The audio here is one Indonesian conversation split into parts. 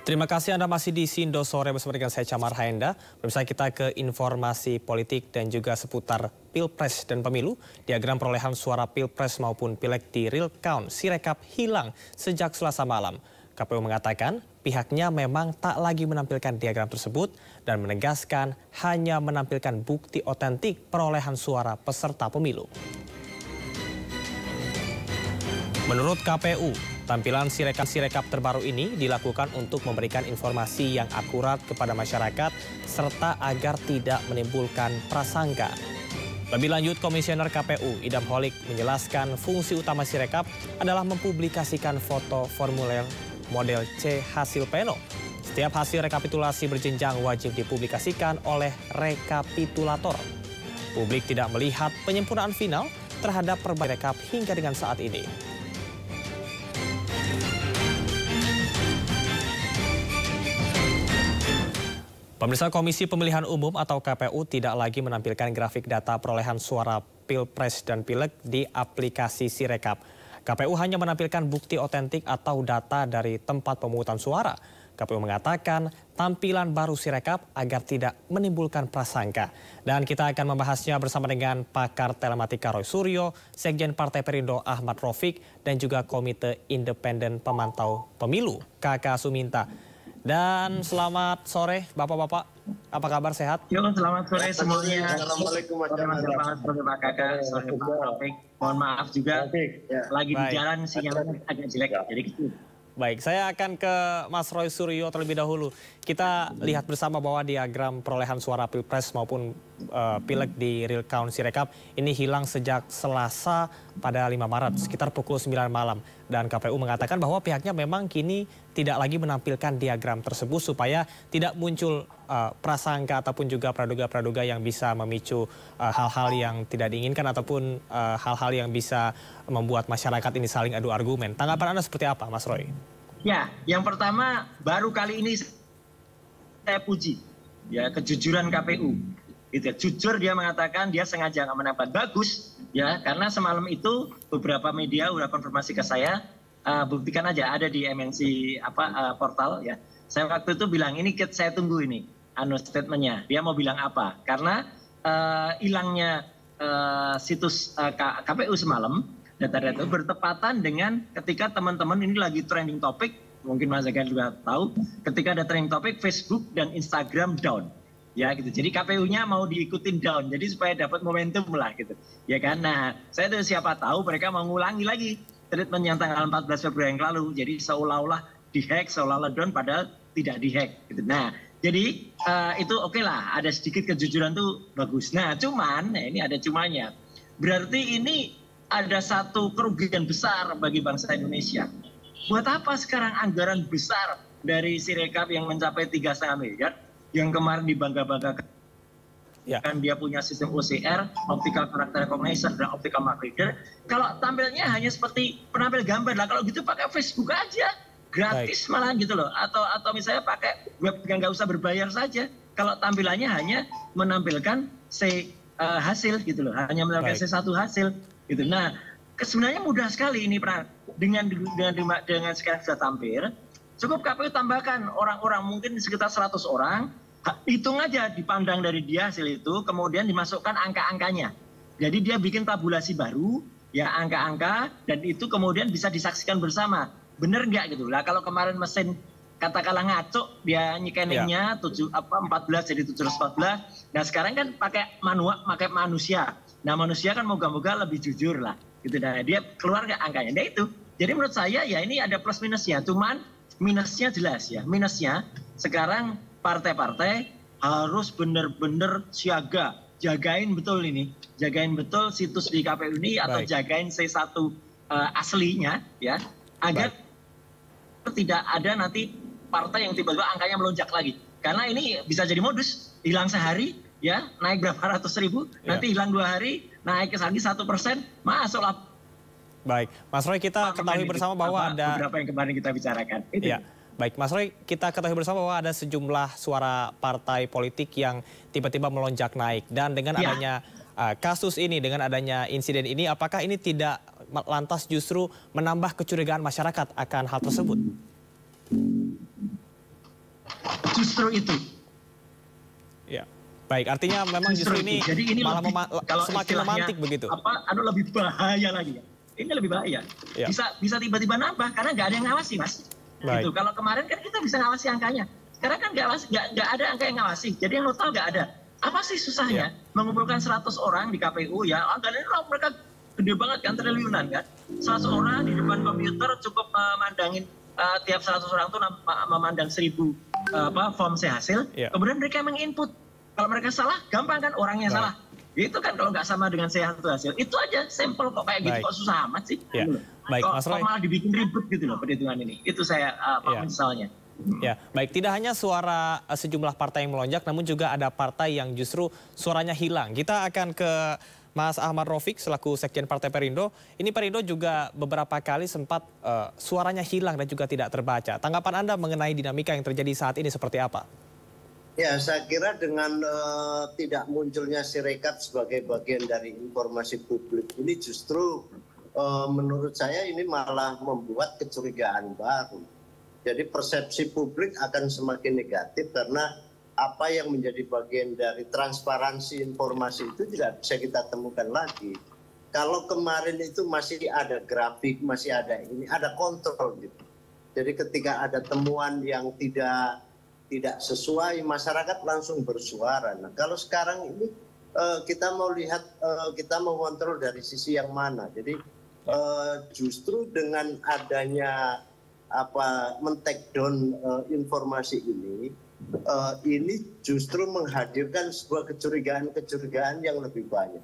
Terima kasih Anda masih di Sindo Sore bersama dengan saya Camar Haenda. Pemirsa, kita ke informasi politik dan juga seputar Pilpres dan Pemilu. Diagram perolehan suara Pilpres maupun Pileg di real count Sirekap hilang sejak Selasa malam. KPU mengatakan pihaknya memang tak lagi menampilkan diagram tersebut dan menegaskan hanya menampilkan bukti otentik perolehan suara peserta pemilu. Menurut KPU, tampilan Sirekap terbaru ini dilakukan untuk memberikan informasi yang akurat kepada masyarakat serta agar tidak menimbulkan prasangka. Lebih lanjut, Komisioner KPU Idam Holik menjelaskan fungsi utama Sirekap adalah mempublikasikan foto formulir model C hasil pleno. Setiap hasil rekapitulasi berjenjang wajib dipublikasikan oleh rekapitulator. Publik tidak melihat penyempurnaan final terhadap perbaikan rekap hingga dengan saat ini. Pemirsa, Komisi Pemilihan Umum atau KPU tidak lagi menampilkan grafik data perolehan suara Pilpres dan Pileg di aplikasi Sirekap. KPU hanya menampilkan bukti otentik atau data dari tempat pemungutan suara. KPU mengatakan tampilan baru Sirekap agar tidak menimbulkan prasangka. Dan kita akan membahasnya bersama dengan pakar telematika Roy Suryo, Sekjen Partai Perindo Ahmad Raufik, dan juga Komite Independen Pemantau Pemilu KK Suminta. Dan selamat sore Bapak-Bapak, apa kabar, sehat? Yo, selamat sore semuanya. Assalamualaikum warahmatullahi wabarakatuh. Sore Pak Raufik. Mohon maaf juga, lagi di jalan sinyalnya agak jelek, jadi gitu. Baik, saya akan ke Mas Roy Suryo terlebih dahulu. Kita lihat bersama bahwa diagram perolehan suara Pilpres maupun Pileg di real count Sirekap ini hilang sejak Selasa pada 5 Maret, sekitar pukul 9 malam. Dan KPU mengatakan bahwa pihaknya memang kini tidak lagi menampilkan diagram tersebut supaya tidak muncul prasangka ataupun juga praduga-praduga yang bisa memicu hal-hal yang tidak diinginkan ataupun hal-hal yang bisa membuat masyarakat ini saling adu argumen. Tanggapan Anda seperti apa, Mas Roy? Ya, yang pertama baru kali ini saya puji ya kejujuran KPU. Gitu. Jujur dia mengatakan dia sengaja nggak menampilkan, bagus ya, karena semalam itu beberapa media udah konfirmasi ke saya, buktikan aja ada di MNC portal ya. Saya waktu itu bilang ini saya tunggu ini statementnya, dia mau bilang apa, karena hilangnya situs KPU semalam data-data itu bertepatan dengan ketika teman-teman ini lagi trending topik, mungkin Mas Zagan juga tahu, ketika ada trending topik Facebook dan Instagram down. Ya gitu, jadi KPU-nya mau diikutin down, jadi supaya dapat momentum lah gitu, ya kan. Nah, saya tuh siapa tahu mereka mau ngulangi lagi treatment yang tanggal 14 Februari yang lalu, jadi seolah-olah dihack, seolah-olah down, padahal tidak dihack. Gitu. Nah, jadi itu oke lah, ada sedikit kejujuran tuh bagus. Nah, cuman, ini ada cumanya, berarti ini ada satu kerugian besar bagi bangsa Indonesia. Buat apa sekarang anggaran besar dari Sirekap yang mencapai 3,5 miliar? Yang kemarin dibangga-banggakan, ya, kan dia punya sistem OCR, optical character recognition dan optical mark reader. Kalau tampilnya hanya seperti penampil gambar lah, kalau gitu pakai Facebook aja, gratis malah gitu loh. Atau misalnya pakai web yang nggak usah berbayar saja. Kalau tampilannya hanya menampilkan hasil gitu loh, hanya menampilkan C1 hasil gitu. Nah, sebenarnya mudah sekali ini dengan sekarang sudah tampil. Cukup KPU tambahkan orang-orang mungkin sekitar 100 orang. Hitung aja, dipandang dari dia hasil itu, kemudian dimasukkan angka-angkanya. Jadi dia bikin tabulasi baru, ya angka-angka, dan itu kemudian bisa disaksikan bersama. Bener nggak gitu? Lah kalau kemarin mesin katakanlah ngaco, dia nyekeningnya 14 jadi 714. Nah sekarang kan pakai manusia. Nah manusia kan moga-moga lebih jujur lah. Gitu. Nah dia keluar nggak angkanya? Nah itu. Jadi menurut saya ya ini ada plus minusnya. Cuman minusnya jelas ya. Minusnya sekarang partai-partai harus benar-benar siaga, jagain betul ini, jagain betul situs di KPU ini atau jagain C1 aslinya ya, agar tidak ada nanti partai yang tiba-tiba angkanya melonjak lagi. Karena ini bisa jadi modus, hilang sehari ya naik berapa ratus ribu, nanti hilang 2 hari naik lagi 1%, masuklah. Baik, Mas Roy, kita ketahui bersama bahwa ada beberapa yang kemarin kita bicarakan. Itu. Ya. Baik, Mas Roy, kita ketahui bersama bahwa ada sejumlah suara partai politik yang tiba-tiba melonjak naik. Dan dengan adanya kasus ini, dengan adanya insiden ini, apakah ini tidak lantas justru menambah kecurigaan masyarakat akan hal tersebut? Justru itu. Ya, baik. Artinya memang justru ini, jadi ini malah lebih, kalau semakin memantik begitu. Lebih bahaya lagi. Ini lebih bahaya. Ya. Bisa tiba-tiba nambah karena nggak ada yang ngawasi, Mas. Gitu. Kalau kemarin kan kita bisa ngawasi angkanya. Sekarang kan nggak ada angka yang ngawasi. Jadi yang total nggak ada. Apa sih susahnya mengumpulkan 100 orang di KPU ya? Angkanya mereka gede banget kan, triliunan kan. 100 orang di depan komputer cukup memandangin tiap 100 orang itu memandang 1000 form hasil. Kemudian mereka menginput. Kalau mereka salah, gampang kan orangnya salah. Itu kan kalau nggak sama dengan satu hasil. Itu aja sampel kok kayak gitu, kok susah amat sih. Baik, Mas Roy. Kok malah dibikin ribet gitu loh perhitungan ini. Itu saya menyesalnya. Ya, baik. Tidak hanya suara sejumlah partai yang melonjak, namun juga ada partai yang justru suaranya hilang. Kita akan ke Mas Ahmad Raufik selaku Sekjen Partai Perindo. Ini Perindo juga beberapa kali sempat suaranya hilang dan juga tidak terbaca. Tanggapan Anda mengenai dinamika yang terjadi saat ini seperti apa? Ya, saya kira dengan tidak munculnya Sirekap sebagai bagian dari informasi publik ini justru menurut saya ini malah membuat kecurigaan baru. Jadi persepsi publik akan semakin negatif karena apa yang menjadi bagian dari transparansi informasi itu tidak bisa kita temukan lagi. Kalau kemarin itu masih ada grafik, masih ada ini, ada kontrol gitu. Jadi ketika ada temuan yang tidak sesuai, masyarakat langsung bersuara. Nah, kalau sekarang ini kita mau lihat, kita mau kontrol dari sisi yang mana. Jadi justru dengan adanya men-take down informasi ini justru menghadirkan sebuah kecurigaan yang lebih banyak.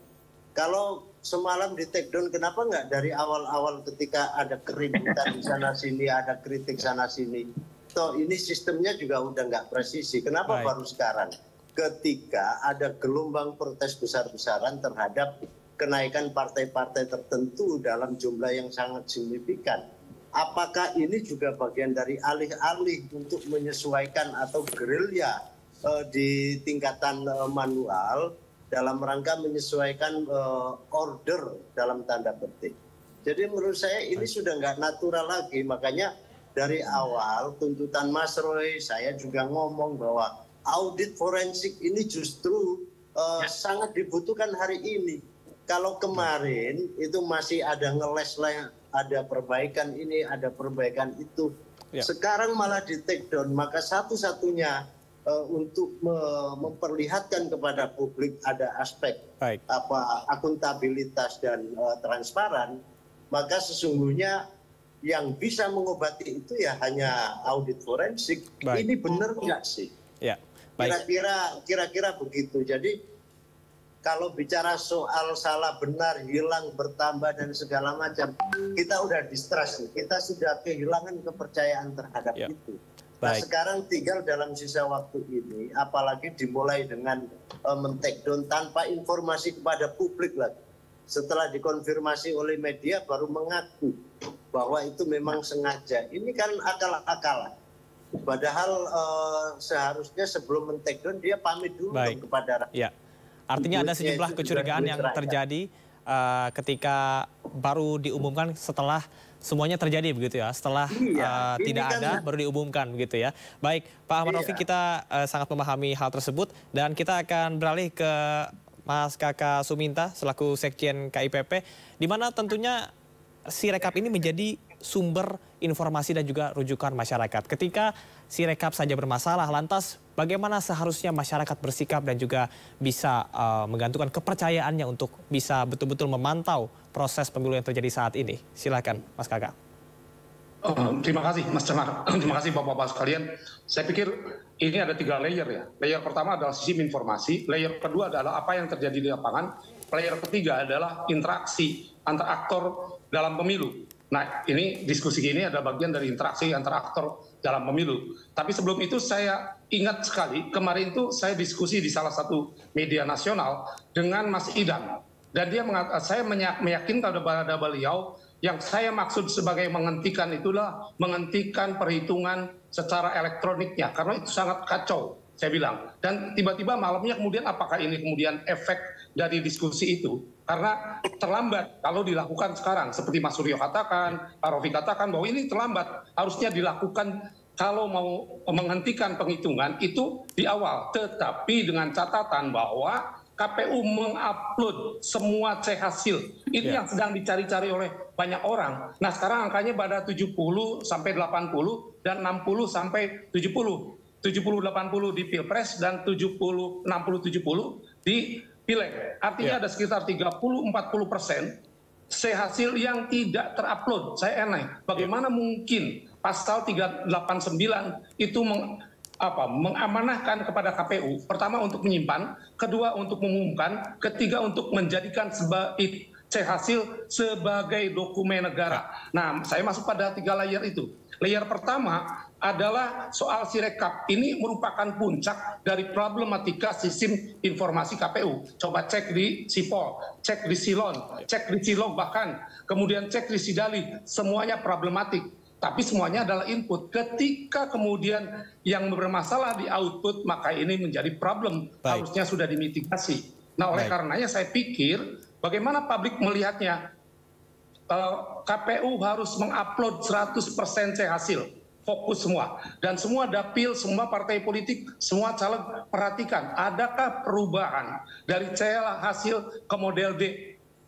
Kalau semalam di take down, kenapa nggak dari awal-awal ketika ada keributan di sana sini, ada kritik sana sini? Toh ini sistemnya juga udah nggak presisi. Kenapa baru sekarang? Ketika ada gelombang protes besar-besaran terhadap kenaikan partai-partai tertentu dalam jumlah yang sangat signifikan. Apakah ini juga bagian dari alih-alih untuk menyesuaikan atau gerilya di tingkatan manual dalam rangka menyesuaikan order dalam tanda petik. Jadi menurut saya ini sudah nggak natural lagi. Makanya dari awal tuntutan Mas Roy, saya juga ngomong bahwa audit forensik ini justru sangat dibutuhkan hari ini. Kalau kemarin itu masih ada ngeles-les, ada perbaikan ini, ada perbaikan itu. Sekarang malah di take down, maka satu-satunya untuk memperlihatkan kepada publik ada aspek akuntabilitas dan transparan, maka sesungguhnya yang bisa mengobati itu ya hanya audit forensik. Ini benar nggak sih? Kira-kira begitu. Jadi kalau bicara soal salah benar, hilang, bertambah dan segala macam, kita udah distrust, kita sudah kehilangan kepercayaan terhadap itu. Nah sekarang tinggal dalam sisa waktu ini, apalagi dimulai dengan men-take down tanpa informasi kepada publik lagi. Setelah dikonfirmasi oleh media baru mengaku bahwa itu memang sengaja. Ini kan akal-akalan. Padahal seharusnya sebelum men-take down dia pamit dulu kepada rakyat. Artinya ada sejumlah kecurigaan yang terjadi ketika baru diumumkan setelah semuanya terjadi begitu ya. Setelah tidak ada baru diumumkan begitu ya. Baik Pak Ahmad Raufik, kita sangat memahami hal tersebut dan kita akan beralih ke Mas Kakak Suminta selaku Sekjen KIPP, di mana tentunya Sirekap ini menjadi sumber informasi dan juga rujukan masyarakat. Ketika Sirekap saja bermasalah, lantas bagaimana seharusnya masyarakat bersikap dan juga bisa menggantungkan kepercayaannya untuk bisa betul-betul memantau proses pemilu yang terjadi saat ini? Silakan, Mas Kakak. Terima kasih, Mas Cemar. Terima kasih Bapak-Bapak sekalian. Saya pikir ini ada 3 layer ya. Layer pertama adalah sistem informasi, layer kedua adalah apa yang terjadi di lapangan, layer ketiga adalah interaksi antar aktor dalam pemilu. Nah, ini diskusi ini adalah bagian dari interaksi antar aktor dalam pemilu. Tapi sebelum itu saya ingat sekali, kemarin itu saya diskusi di salah satu media nasional dengan Mas Idam. Dan dia saya meyakinkan kepada beliau, yang saya maksud sebagai menghentikan itulah menghentikan perhitungan secara elektroniknya. Karena itu sangat kacau, saya bilang. Dan tiba-tiba malamnya kemudian apakah ini kemudian efek dari diskusi itu? Karena terlambat kalau dilakukan sekarang. Seperti Mas Suryo katakan, Pak Rofi katakan bahwa ini terlambat. Harusnya dilakukan kalau mau menghentikan penghitungan itu di awal, tetapi dengan catatan bahwa KPU mengupload semua C hasil. Ini yang sedang dicari-cari oleh banyak orang. Nah, sekarang angkanya pada 70 sampai 80 dan 60 sampai 70. 70-80 di Pilpres dan 70-60-70 di Pileg. Artinya ada sekitar 30-40% C hasil yang tidak terupload. Saya aneh, bagaimana mungkin pasal 389 itu mengamanahkan kepada KPU, pertama untuk menyimpan, kedua untuk mengumumkan, ketiga untuk menjadikan C hasil sebagai dokumen negara. Nah, saya masuk pada 3 layer itu. Layer pertama adalah soal Sirekap. Ini merupakan puncak dari problematika sistem informasi KPU. Coba cek di Sipol, cek di Silon, cek di Silog bahkan, kemudian cek di Sidali, semuanya problematik. Tapi semuanya adalah input. Ketika kemudian yang bermasalah di output, maka ini menjadi problem. Harusnya sudah dimitigasi. Nah, oleh karenanya saya pikir bagaimana publik melihatnya, KPU harus mengupload 100% C hasil. Fokus semua. Dan semua dapil, semua partai politik, semua caleg perhatikan. Adakah perubahan dari C hasil ke model D?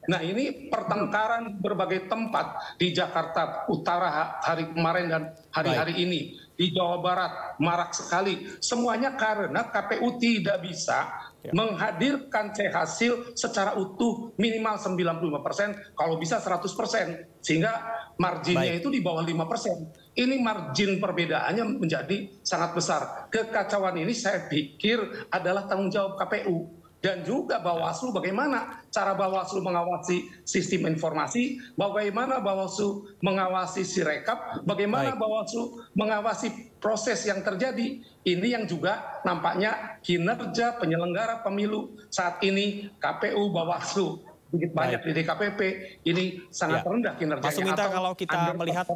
Nah, ini pertengkaran berbagai tempat di Jakarta Utara hari kemarin dan hari-hari ini. Di Jawa Barat marak sekali. Semuanya karena KPU tidak bisa menghadirkan C hasil secara utuh minimal 95%, kalau bisa 100%. Sehingga marginnya itu di bawah 5%. Ini margin perbedaannya menjadi sangat besar. Kekacauan ini saya pikir adalah tanggung jawab KPU. Dan juga Bawaslu, bagaimana cara Bawaslu mengawasi sistem informasi, bagaimana Bawaslu mengawasi Sirekap, bagaimana Bawaslu mengawasi proses yang terjadi. Ini yang juga nampaknya kinerja penyelenggara pemilu saat ini, KPU, Bawaslu, begitu banyak di DKPP, ini sangat rendah kinerjanya. Mas Suminta, kalau kita melihat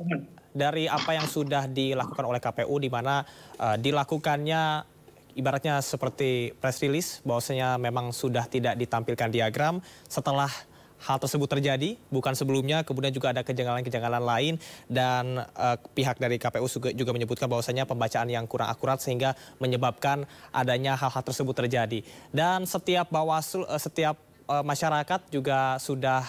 dari apa yang sudah dilakukan oleh KPU, di mana dilakukannya ibaratnya seperti press release bahwasanya memang sudah tidak ditampilkan diagram setelah hal tersebut terjadi, bukan sebelumnya. Kemudian juga ada kejanggalan-kejanggalan lain dan pihak dari KPU juga menyebutkan bahwasanya pembacaan yang kurang akurat sehingga menyebabkan adanya hal-hal tersebut terjadi. Dan setiap Bawaslu, setiap masyarakat juga sudah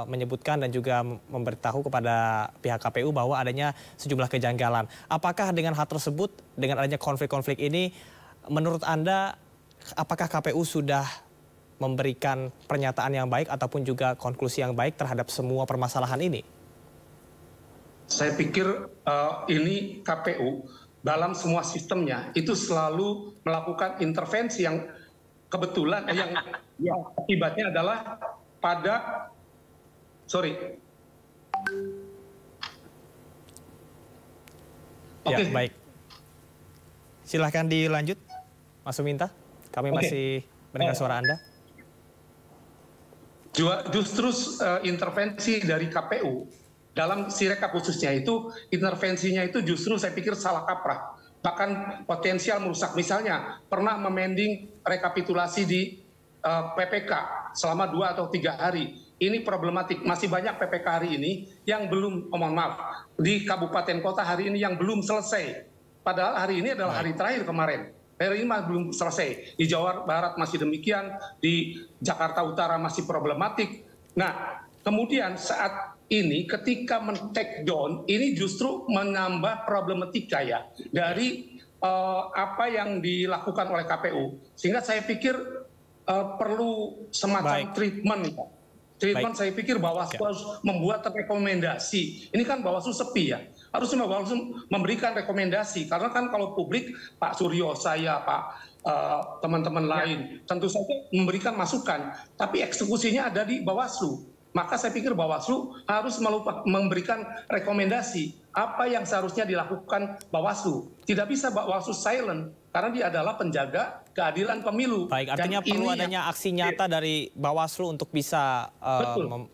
menyebutkan dan juga memberitahu kepada pihak KPU bahwa adanya sejumlah kejanggalan. Apakah dengan hal tersebut, dengan adanya konflik-konflik ini, menurut Anda, apakah KPU sudah memberikan pernyataan yang baik ataupun juga konklusi yang baik terhadap semua permasalahan ini? Saya pikir ini KPU dalam semua sistemnya itu selalu melakukan intervensi yang kebetulan yang akibatnya adalah pada Ya, baik. Silahkan dilanjut, Mas Suminta. Kami masih mendengar suara Anda. Justru intervensi dari KPU dalam Sirekap khususnya itu, intervensinya itu justru saya pikir salah kaprah. Bahkan potensial merusak. Misalnya pernah memending rekapitulasi di PPK selama 2 atau 3 hari. Ini problematik. Masih banyak PPK hari ini yang belum, mohon maaf, di kabupaten kota hari ini yang belum selesai. Padahal hari ini adalah hari terakhir kemarin. Hari ini belum selesai. Di Jawa Barat masih demikian, di Jakarta Utara masih problematik. Nah, kemudian saat ini ketika men-take down, ini justru menambah problematika ya dari apa yang dilakukan oleh KPU. Sehingga saya pikir perlu semacam treatment. Saya pikir Bawaslu harus membuat rekomendasi. Ini kan Bawaslu sepi ya. Harusnya Bawaslu memberikan rekomendasi. Karena kan kalau publik, Pak Suryo, saya, Pak teman-teman lain, tentu saja memberikan masukan. Tapi eksekusinya ada di Bawaslu. Maka saya pikir Bawaslu harus memberikan rekomendasi apa yang seharusnya dilakukan Bawaslu. Tidak bisa Bawaslu silent, karena dia adalah penjaga keadilan pemilu. Baik, artinya perlu adanya aksi nyata dari Bawaslu untuk bisa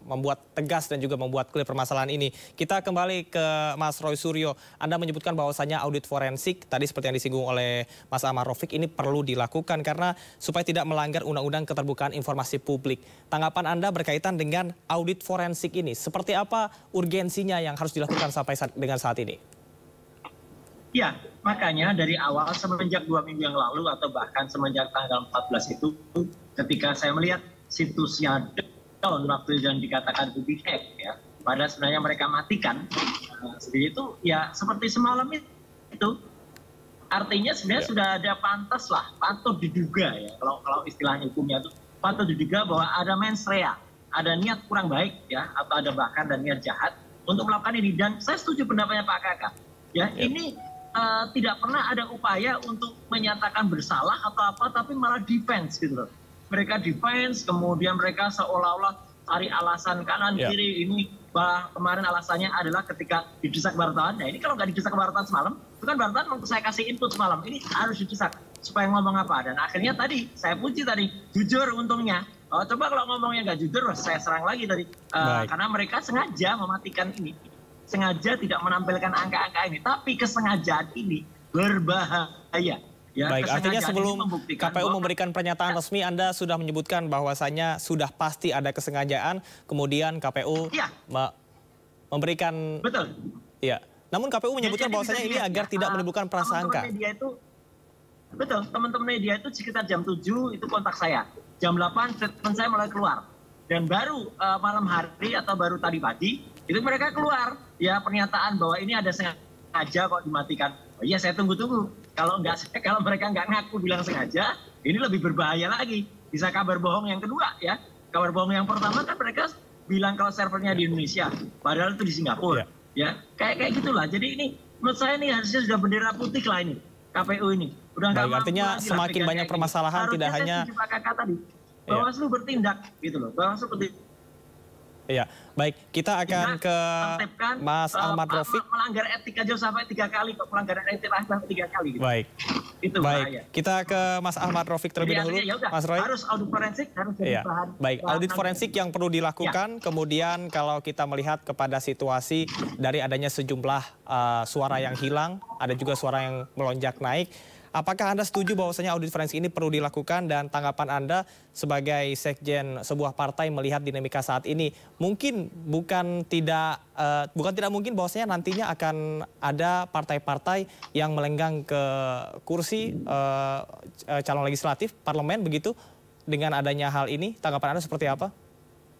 membuat tegas dan juga membuat clear permasalahan ini. Kita kembali ke Mas Roy Suryo. Anda menyebutkan bahwasanya audit forensik, tadi seperti yang disinggung oleh Mas Amar Rafiq, ini perlu dilakukan karena supaya tidak melanggar Undang-Undang Keterbukaan Informasi Publik. Tanggapan Anda berkaitan dengan audit forensik ini, seperti apa urgensinya yang harus dilakukan sampai dengan saat ini? Ya, makanya dari awal semenjak 2 minggu yang lalu atau bahkan semenjak tanggal 14 itu, ketika saya melihat situsnya down waktu yang dikatakan to be hack ya, padahal sebenarnya mereka matikan, seperti itu ya seperti semalam itu. Artinya sebenarnya sudah ada pantas lah, patut diduga ya, kalau istilahnya hukumnya itu patut diduga bahwa ada mens rea, ada niat kurang baik ya, atau ada bahkan dan niat jahat untuk melakukan ini. Dan saya setuju pendapatnya Pak Kakak ya, ini tidak pernah ada upaya untuk menyatakan bersalah atau apa, tapi malah defense gitu loh. Mereka defense, kemudian mereka seolah-olah cari alasan kanan kiri. Ini kemarin alasannya adalah ketika didesak wartawan. Nah ini kalau nggak didesak wartawan semalam, itu kan wartawan saya kasih input semalam, ini harus didesak supaya ngomong apa. Dan akhirnya tadi saya puji tadi, jujur untungnya. Coba kalau ngomongnya nggak jujur, saya serang lagi tadi. Karena mereka sengaja mematikan ini, sengaja tidak menampilkan angka-angka ini, tapi kesengajaan ini berbahaya. Ya, baik, artinya sebelum KPU memberikan pernyataan resmi, Anda sudah menyebutkan bahwasanya sudah pasti ada kesengajaan, kemudian KPU memberikan... Betul. Ya, namun KPU menyebutkan bahwasanya ini agar tidak menimbulkan prasangka. Betul, teman-teman media itu sekitar jam 7 itu kontak saya. Jam 8 statement saya mulai keluar. Dan baru malam hari atau baru tadi pagi, itu mereka keluar ya pernyataan bahwa ini ada sengaja kok dimatikan. Oh iya, saya tunggu-tunggu. Kalau mereka nggak ngaku bilang sengaja, ini lebih berbahaya lagi. Bisa kabar bohong yang kedua ya. Kabar bohong yang pertama kan mereka bilang kalau servernya di Indonesia, padahal itu di Singapura. Ya, kayak gitulah. Jadi ini menurut saya ini harusnya sudah bendera putih lah ini KPU ini. Udah nggak mampu artinya lagi semakin banyak permasalahan tidak hanya Bawaslu bertindak gitu loh. Bawaslu bertindak. Iya, baik. Kita akan ke Mas Ahmad Raufik. Melanggar etik aja sampai 3 kali, kok pelanggaran etik sampai 3 kali. Gitu. Baik. Itu baik. bahaya. Kita ke Mas Ahmad Raufik terlebih dahulu. Mas Roy. Harus audit forensik, harus jadi bahan. Baik, audit forensik yang perlu dilakukan. Kemudian kalau kita melihat kepada situasi dari adanya sejumlah suara yang hilang, ada juga suara yang melonjak naik. Apakah Anda setuju bahwasanya audit forensik ini perlu dilakukan, dan tanggapan Anda sebagai sekjen sebuah partai melihat dinamika saat ini? Mungkin bukan tidak mungkin bahwasanya nantinya akan ada partai-partai yang melenggang ke kursi calon legislatif parlemen begitu dengan adanya hal ini. Tanggapan Anda seperti apa?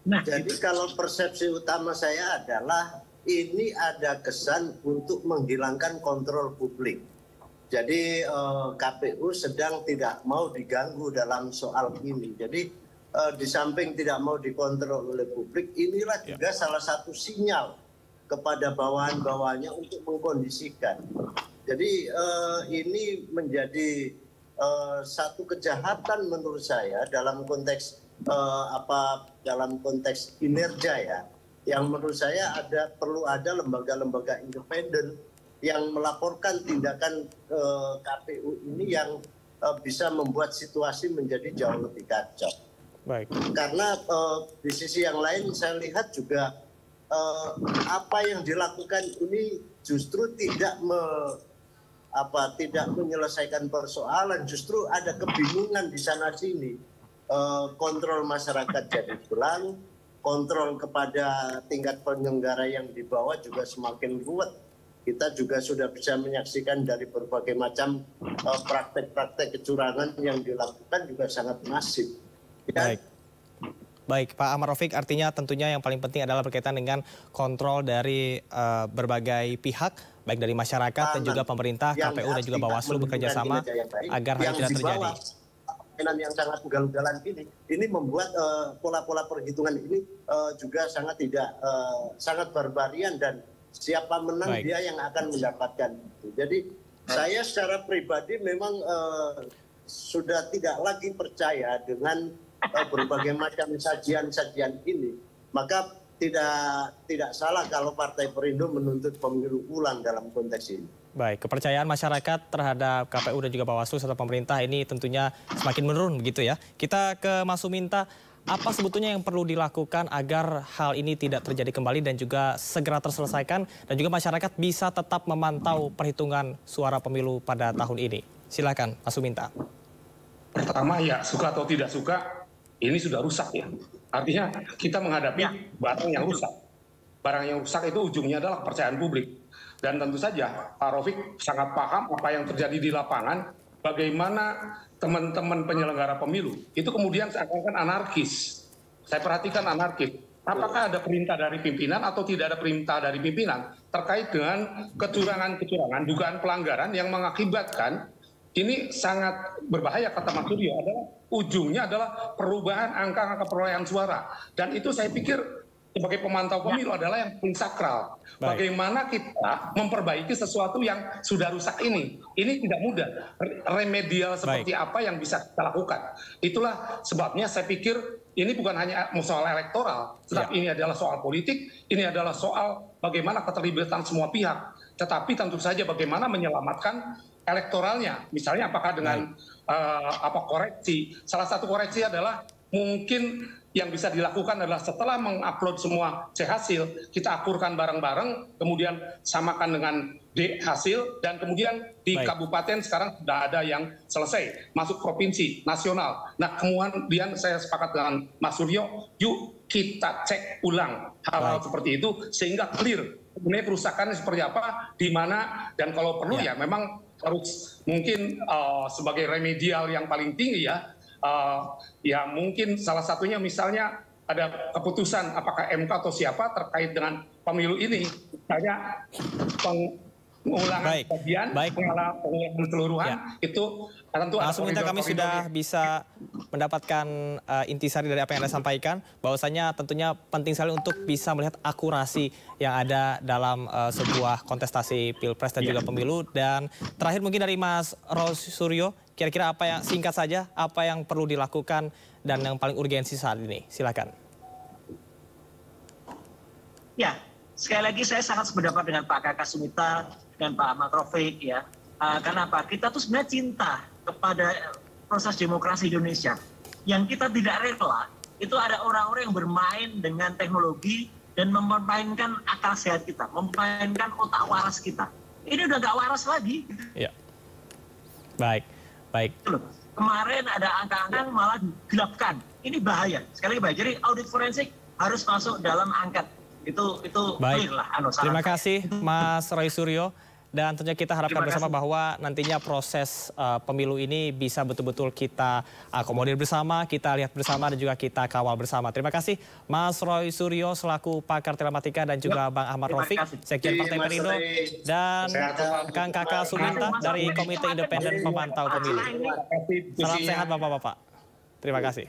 Nah, jadi kalau persepsi utama saya adalah ini ada kesan untuk menghilangkan kontrol publik. Jadi KPU sedang tidak mau diganggu dalam soal ini. Jadi di samping tidak mau dikontrol oleh publik, inilah juga salah satu sinyal kepada bawahan-bawahannya untuk mengkondisikan. Jadi ini menjadi satu kejahatan menurut saya dalam konteks dalam konteks kinerja ya. Yang menurut saya perlu ada lembaga-lembaga independen yang melaporkan tindakan KPU ini yang bisa membuat situasi menjadi jauh lebih kacau. Baik. Karena di sisi yang lain saya lihat juga apa yang dilakukan ini justru tidak menyelesaikan persoalan, justru ada kebingungan di sana sini. Kontrol masyarakat jadi kurang, kontrol kepada tingkat penyelenggara yang di bawah juga semakin kuat. Kita juga sudah bisa menyaksikan dari berbagai macam praktek-praktek kecurangan yang dilakukan juga sangat masif. Ya? Baik, Pak Ahmad Raufik, artinya tentunya yang paling penting adalah berkaitan dengan kontrol dari berbagai pihak, baik dari masyarakat dan juga pemerintah, KPU dan juga Bawaslu bekerja sama agar hal itu tidak terjadi. Yang sangat ugal-ugalan ini membuat pola-pola perhitungan ini juga sangat barbarian, dan siapa menang dia yang akan mendapatkan itu. Jadi saya secara pribadi memang sudah tidak lagi percaya dengan berbagai macam sajian-sajian ini. Maka tidak salah kalau Partai Perindo menuntut pemilu ulang dalam konteks ini. Baik, kepercayaan masyarakat terhadap KPU dan juga Bawaslu serta pemerintah ini tentunya semakin menurun begitu ya. Kita ke Mas Suminta. Apa sebetulnya yang perlu dilakukan agar hal ini tidak terjadi kembali dan juga segera terselesaikan, dan juga masyarakat bisa tetap memantau perhitungan suara pemilu pada tahun ini? Silakan, Mas Suminta. Pertama ya, suka atau tidak suka, ini sudah rusak ya. Artinya kita menghadapi barang yang rusak. barang yang rusak itu ujungnya adalah kepercayaan publik. Dan tentu saja Pak Raufik sangat paham apa yang terjadi di lapangan, bagaimana teman-teman penyelenggara pemilu itu kemudian seakan-akan anarkis. Saya perhatikan anarkis. Apakah ada perintah dari pimpinan atau tidak ada perintah dari pimpinan terkait dengan kecurangan-kecurangan, dugaan pelanggaran yang mengakibatkan ini sangat berbahaya, kata Mas Suryo, adalah ujungnya adalah perubahan angka-angka perolehan suara. Dan itu saya pikir sebagai pemantau pemilu adalah yang paling sakral. Bagaimana kita memperbaiki sesuatu yang sudah rusak ini. Ini tidak mudah. Remedial seperti apa yang bisa kita lakukan. Itulah sebabnya saya pikir ini bukan hanya soal elektoral, tetapi ini adalah soal politik, ini adalah soal bagaimana keterlibatan semua pihak. Tetapi tentu saja bagaimana menyelamatkan elektoralnya. Misalnya apakah dengan koreksi. Salah satu koreksi adalah mungkin yang bisa dilakukan adalah setelah mengupload semua C hasil, kita akurkan bareng-bareng, kemudian samakan dengan D hasil, dan kemudian di kabupaten sekarang sudah ada yang selesai, masuk provinsi, nasional. Nah, kemudian saya sepakat dengan Mas Suryo, yuk kita cek ulang hal-hal seperti itu, sehingga clear sebenarnya kerusakannya seperti apa, di mana, dan kalau perlu ya memang harus mungkin sebagai remedial yang paling tinggi ya mungkin salah satunya misalnya ada keputusan apakah MK atau siapa terkait dengan pemilu ini, misalnya pengulangan bagian, pengulangan keseluruhan itu tentu ada koridor. Kami sudah bisa mendapatkan intisari dari apa yang Anda sampaikan, bahwasanya tentunya penting sekali untuk bisa melihat akurasi yang ada dalam sebuah kontestasi Pilpres dan juga pemilu. Dan terakhir mungkin dari Mas Roy Suryo, kira-kira apa yang singkat saja, apa yang perlu dilakukan dan yang paling urgensi saat ini? Silakan. Ya, sekali lagi saya sangat sependapat dengan Pak Kakak Sumita dan Pak Ahmad Raufik ya. Karena apa? Kita tuh sebenarnya cinta kepada proses demokrasi Indonesia. Yang kita tidak rela itu ada orang-orang yang bermain dengan teknologi dan memainkan akal sehat kita, memainkan otak waras kita. Ini udah nggak waras lagi. Ya. Baik. Kemarin ada angka-angka yang malah digelapkan. Ini bahaya. Sekali lagi bahaya. Jadi audit forensik harus masuk dalam angket. Itu clear lah. Terima kasih Mas Roy Suryo. Dan tentunya kita harapkan bersama bahwa nantinya proses pemilu ini bisa betul-betul kita akomodir bersama, kita lihat bersama dan juga kita kawal bersama. Terima kasih Mas Roy Suryo selaku pakar telematika dan juga Bang Ahmad Raufik, Sekjen Partai Perindo, dan Kang Kakak Suminta dari Komite Independen Pemantau Pemilu. Salam sehat Bapak-Bapak. Terima kasih.